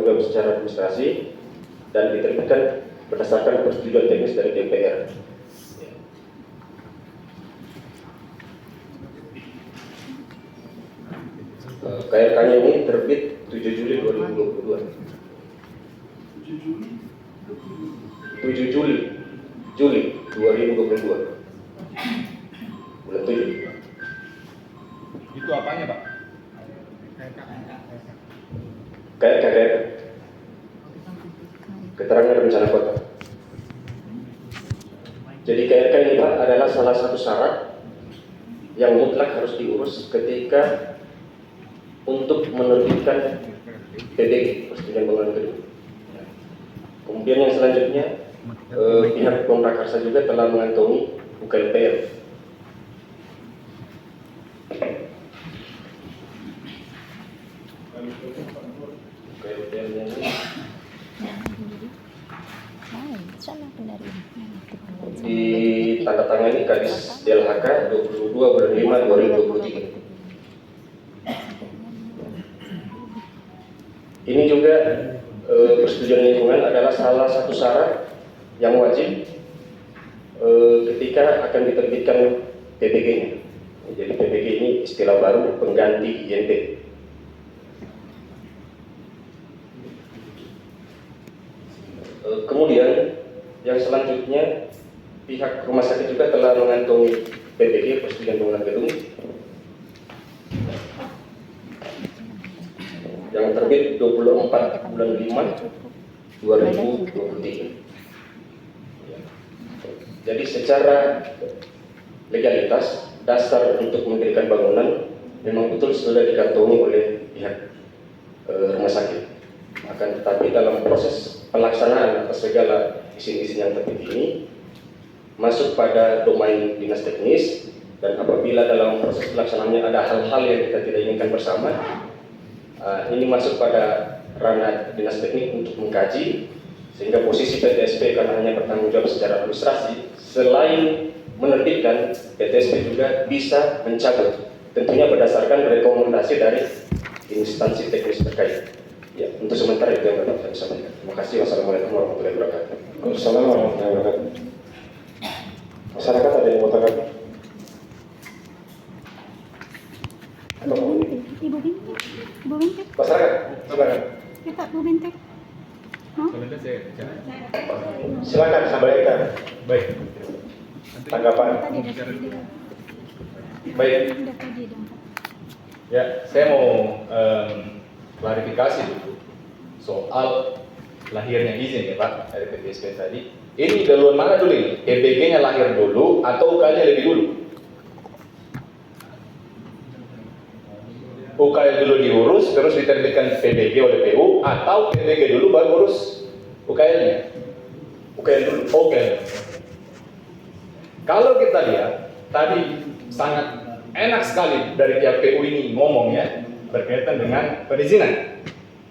bertanggung jawab secara administrasi dan diterbitkan berdasarkan persetujuan teknis dari DPR. KRK-nya ini terbit 7 Juli 2022. 7 Juli 2022. Bulan 7. Itu apanya, Pak? KRK. Keterangan rencana kota. Jadi KRK ini Pak adalah salah satu syarat yang mutlak harus diurus ketika untuk menerbitkan PDG, persetujuan bangunan gedung. Kemudian yang selanjutnya pihak Pemrakarsa juga telah mengantongi UKLPL. UKLPL-nya ini ditandatangani Kadis DLHK 22 bulan 5 2023. Ini juga persetujuan lingkungan adalah salah satu syarat yang wajib ketika akan diterbitkan PBG-nya. Jadi PBG ini istilah baru pengganti INT. Kemudian yang selanjutnya pihak rumah sakit juga telah mengantongi PBG persetujuan bangunan gedung yang terbit 24 bulan 5 2023. Jadi secara legalitas dasar untuk mendirikan bangunan memang betul sudah dikantongi oleh pihak rumah sakit. Akan tetapi dalam proses pelaksanaan atas segala izin-izin yang terbit ini masuk pada domain dinas teknis, dan apabila dalam proses pelaksanaannya ada hal-hal yang kita tidak inginkan bersama, ini masuk pada ranah dinas teknik untuk mengkaji, sehingga posisi PTSP karena hanya bertanggung jawab secara administrasi, selain menerbitkan, PTSP juga bisa mencabut, tentunya berdasarkan rekomendasi dari instansi teknis terkait. Ya, untuk sementara itu yang dapat saya sampaikan. Terima kasih. Wassalamualaikum warahmatullahi wabarakatuh. Waalaikumsalam warahmatullahi wabarakatuh. Masyarakat ada yang mau tanggapi? Ibu Bintik. Masyarakat, silakan. Kita Bu Bintik. Sebentar saya Silakan sampaikan. Baik. Tanggapan. Baik. Ya, saya mau klarifikasi dulu soal lahirnya izin ya Pak dari PTSP tadi. Ini duluan mana dulu ini? PBG-nya lahir dulu atau UKL-nya lebih dulu? UKL dulu diurus terus diterbitkan PBG oleh PU, atau PBG dulu baru urus UKL-nya? UKL dulu. Oke. Kalau kita lihat tadi sangat enak sekali dari pihak PU ini ngomongnya berkaitan dengan perizinan.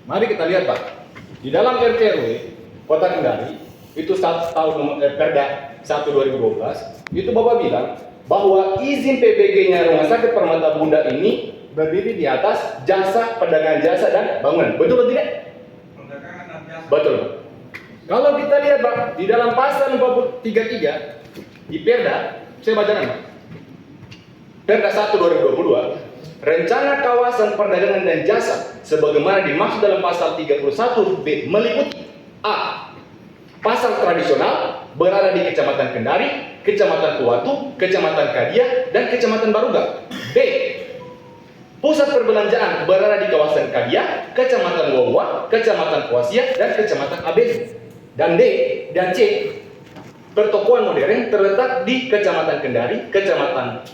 Mari kita lihat Pak, di dalam RT/RW Kota Kendari itu Perda 1 2012 itu Bapak bilang bahwa izin PBG-nya Rumah Sakit Permata Bunda ini berdiri di atas jasa, perdagangan jasa dan bangunan. Betul atau tidak? Perdagangan dan jasa. Betul. Kalau kita lihat Pak, di dalam pasal 433 di Perda, saya bacakan Pak. Perda 1 2022, rencana kawasan perdagangan dan jasa sebagaimana dimaksud dalam pasal 31B meliputi A. Pasar tradisional berada di Kecamatan Kendari, Kecamatan Kuatu, Kecamatan Kadia, dan Kecamatan Baruga. B. Pusat perbelanjaan berada di kawasan Kadia, Kecamatan Wawa, Kecamatan Kuasia, dan Kecamatan Abel. Dan D dan C. Pertokoan modern terletak di Kecamatan Kendari, Kecamatan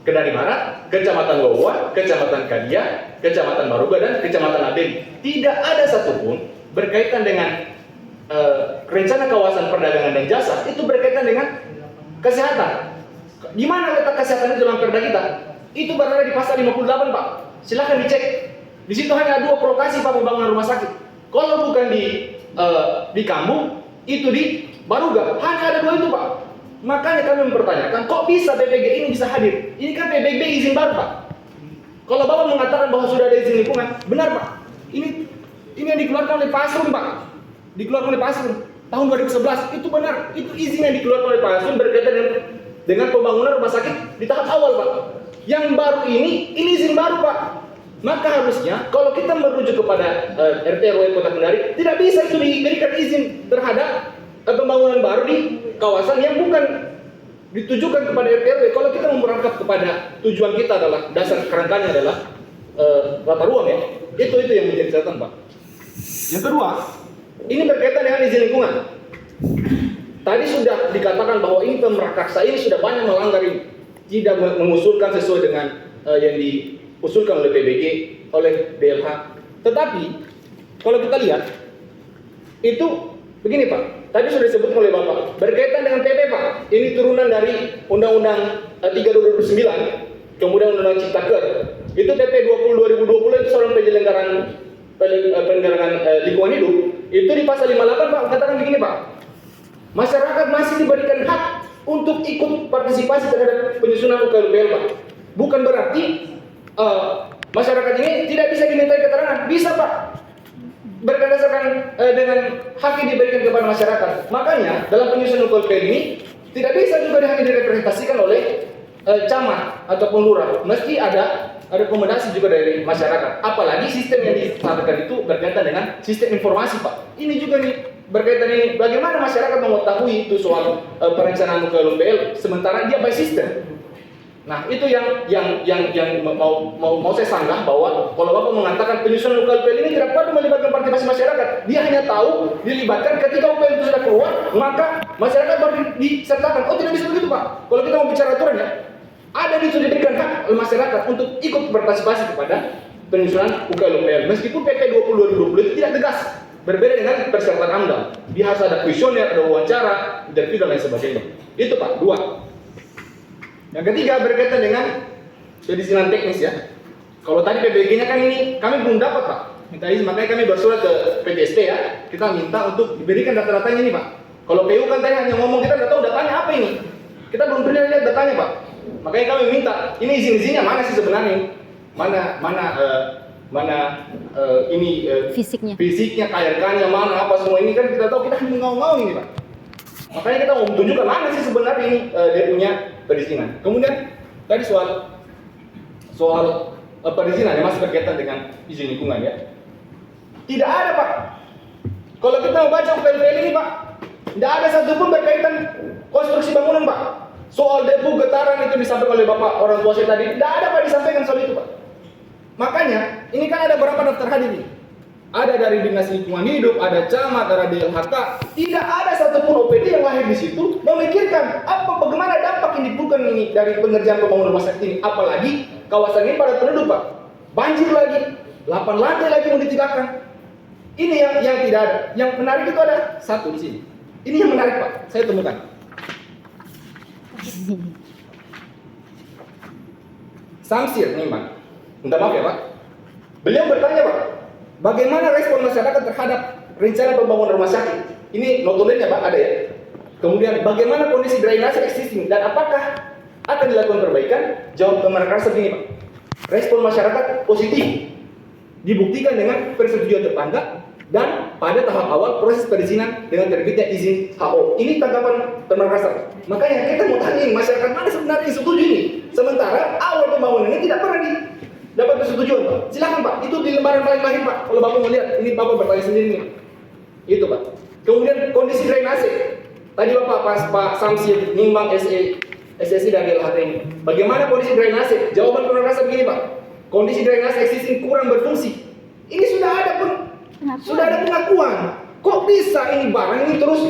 Kendari Barat, Kecamatan Wawa, Kecamatan Kadia, Kecamatan Baruga, dan Kecamatan Abel. Tidak ada satupun berkaitan dengan rencana kawasan perdagangan dan jasa itu berkaitan dengan kesehatan. Di mana letak kesehatan itu dalam perda kita? Itu berada di pasal 58 Pak. Silahkan dicek. Di situ hanya 2 lokasi Pak pembangunan rumah sakit. Kalau bukan di Kambung, itu di Baruga. Hanya ada 2 itu Pak. Makanya kami mempertanyakan, kok bisa PBG ini bisa hadir? Ini kan PBG izin baru Pak. Kalau Bapak mengatakan bahwa sudah ada izin lingkungan, benar Pak. Ini Ini yang dikeluarkan oleh Pasrum, Pak. Dikeluarkan oleh Pasrum tahun 2011. Itu benar. Itu izin yang dikeluarkan oleh Pasrum berkaitan dengan pembangunan rumah sakit di tahap awal, Pak. Yang baru ini izin baru, Pak. Maka harusnya kalau kita merujuk kepada RT RW Kota Kendari, tidak bisa itu diberikan izin terhadap pembangunan baru di kawasan yang bukan ditujukan kepada RT RW. Kalau kita merangkap kepada tujuan kita adalah dasar kerangkanya adalah tata ruang ya. Itu yang menjadi catatan, Pak. Yang kedua, ini berkaitan dengan izin lingkungan. Tadi sudah dikatakan bahwa ini pemrakarsa ini sudah banyak melanggar ini, tidak mengusulkan sesuai dengan yang diusulkan oleh PBG, oleh DLH. Tetapi kalau kita lihat itu begini, Pak. Tadi sudah disebut oleh Bapak berkaitan dengan PP, Pak. Ini turunan dari Undang-Undang 3 2009, kemudian Undang-Undang Ciptaker. Itu PP 20 2020 itu soal penyelenggaraan lingkungan hidup. Itu di pasal 58, Pak, katakan begini, Pak. Masyarakat masih diberikan hak untuk ikut partisipasi terhadap penyusunan UKLPL, Pak. Bukan berarti masyarakat ini tidak bisa dimintai keterangan. Bisa, Pak. Berdasarkan dengan hak yang diberikan kepada masyarakat. Makanya dalam penyusunan UKLPL ini tidak bisa juga hanya direpresentasikan oleh camat ataupun lurah. Mesti ada rekomendasi juga dari masyarakat. Apalagi sistem yang disampaikan itu berkaitan dengan sistem informasi, Pak. Ini juga nih berkaitan ini bagaimana masyarakat mengetahui itu soal perencanaan UKLPL sementara dia by system. Nah, itu yang mau saya sanggah bahwa kalau Bapak mengatakan penyusunan UKLPL ini tidak perlu melibatkan partisipasi masyarakat. Dia hanya tahu dilibatkan ketika UKLPL itu sudah keluar, maka masyarakat baru disertakan. Oh, tidak bisa begitu, Pak. Kalau kita mau bicara aturan ya, ada diberikan hak oleh masyarakat untuk ikut berpartisipasi kepada penyusunan UKLPL. Meskipun PP 20 2020 itu tidak tegas, berbeda dengan persyaratan AMDAL. Dia harus ada kuesioner, ada wawancara, interview dan lain sebagainya. Itu, Pak. 2. Yang ketiga berkaitan dengan perizinan teknis ya. Kalau tadi PBG-nya kan ini kami belum dapat, Pak. Minta izin, makanya kami bersurat ke PTSP ya. Kita minta untuk diberikan data-datanya ini, Pak. Kalau PU kan tadi hanya ngomong, kita nggak tahu datanya apa ini. Kita belum pernah lihat datanya, Pak. Makanya kami minta, ini izin-izinnya mana sih sebenarnya? Fisiknya, KRK-nya mana, apa semua ini kan kita tahu, kita hanya ngau-ngau ini, Pak. Makanya kita mau tunjukkan mana sih sebenarnya ini dia punya perizinan. Kemudian tadi soal perizinan yang masih berkaitan dengan izin lingkungan ya. Tidak ada, Pak. Kalau kita membaca UKLPL ini, Pak, tidak ada satupun berkaitan konstruksi bangunan, Pak. Soal debu getaran itu disampaikan oleh Bapak orang tua saya tadi, tidak ada, Pak, disampaikan soal itu, Pak. Makanya ini kan ada berapa daftar hadir ini? Ada dari Dinas Lingkungan Hidup, ada camat, ada DLHK. Tidak ada satupun OPD yang lahir di situ memikirkan bagaimana dampak yang ditimbulkan ini dari pengerjaan pembangunan rumah sakit ini. Apalagi kawasan ini padat penduduk, Pak. Banjir lagi, 8 lantai lagi mau ditinggalkan. Ini yang tidak ada. Yang menarik itu ada satu di sini. Ini yang menarik, Pak. Saya temukan. Samsir nih, Pak. Minta maaf ya, Pak. Beliau bertanya, Pak, bagaimana respon masyarakat terhadap rencana pembangunan rumah sakit? Ini notulennya, Pak, ada ya. Kemudian bagaimana kondisi drainase existing dan apakah akan dilakukan perbaikan? Jawab Kementerian begini, Pak. Respon masyarakat positif. Dibuktikan dengan persetujuan tetangga dan pada tahap awal proses perizinan dengan terbitnya izin HO. Ini tanggapan Kementerian. Makanya kita mau tanya masyarakat mana sebenarnya yang setuju ini? Sementara awal pembangunan ini tidak pernah dapat persetujuan, Pak. Silakan, Pak. Itu di lembaran paling lahir, Pak. Kalau Bapak mau lihat, ini Bapak bertanya sendiri nih. Itu, Pak. Kemudian kondisi drainase. Tadi Bapak Pak Samsir nimbang SSI dan DLHT ini. Bagaimana kondisi drainase? Jawaban Kementerian begini, Pak. Kondisi drainase existing kurang berfungsi. Ini sudah ada pengakuan. Kok bisa ini barang ini terus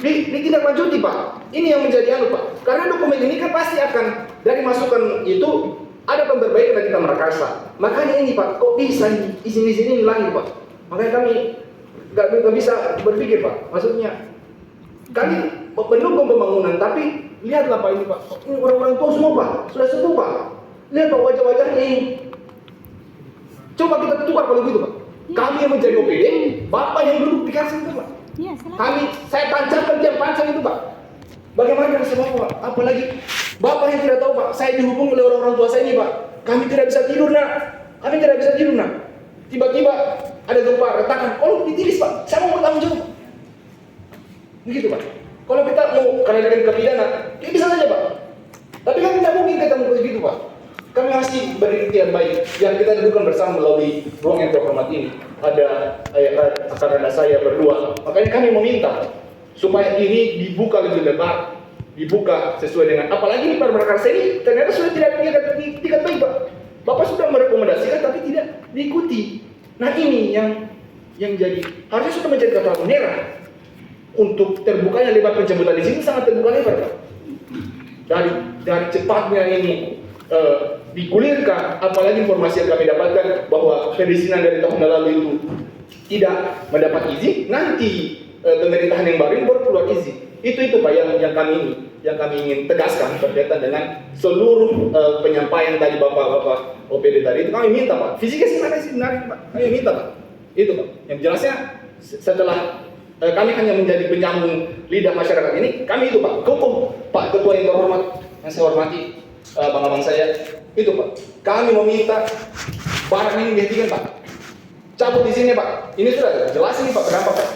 ditindaklanjuti, Pak? Ini yang menjadi Pak. Karena dokumen ini kan pasti akan dari masukan itu ada pemberbaikan dari kita Merakarsa. Makanya ini, Pak, kok bisa izin-izin ini lahir, Pak? Makanya kami nggak bisa berpikir, Pak. Maksudnya kami mendukung pembangunan, tapi lihatlah, Pak, ini, Pak. Ini orang-orang tua semua, Pak. Sudah sepuh, Pak. Lihat, Pak, wajah-wajahnya ini. Coba kita tukar kalau gitu, Pak. Kami yang menjadi OPD, Bapak yang duduk di kasir itu, Pak. Iya, silakan. Saya tancapkan tiap pancang itu, Pak. Bagaimana dengan semua, Pak? Apalagi Bapak yang tidak tahu, Pak. Saya dihubung oleh orang tua saya ini, Pak. Kami tidak bisa tidur, nak. Tiba-tiba ada gempa, retakan, kalau ditilis Pak, saya mau bertanggung jawab. Begitu Pak. Kalau kita mau karena dengan kepidana, ya bisa saja Pak. Tapi kan tidak mungkin ketemu begitu Pak. Kami masih berikhtiar baik yang kita dudukan bersama melalui ruang yang terhormat ini. Akan ada saya berdua. Makanya kami meminta supaya ini dibuka lebih lebar, dibuka sesuai dengan apalagi di Prakarsa ini ternyata sudah tidak baik Pak. Bapak sudah merekomendasikan tapi tidak diikuti. Nah ini yang jadi harusnya sudah menjadi catatan merah untuk terbukanya lebar pencabutan di sini sangat terbuka lebar Pak. Dari cepatnya ini digulirkan, apalagi informasi yang kami dapatkan bahwa perizinan dari tahun lalu itu tidak mendapat izin, nanti pemerintahan yang baru keluar izin. Itu Pak yang kami ingin tegaskan berkaitan dengan seluruh penyampaian tadi Bapak OPD tadi itu kami minta Pak. Fisiknya sebenarnya Pak, kami minta Pak. Itu Pak. Yang jelasnya setelah kami hanya menjadi penyambung lidah masyarakat ini, kami itu Pak, Pak Ketua yang terhormat, yang saya hormati, abang-abang saya, itu Pak. Kami meminta barang ini dihentikan Pak. Cabut di sini Pak. Ini sudah jelas ini Pak, berapa Pak?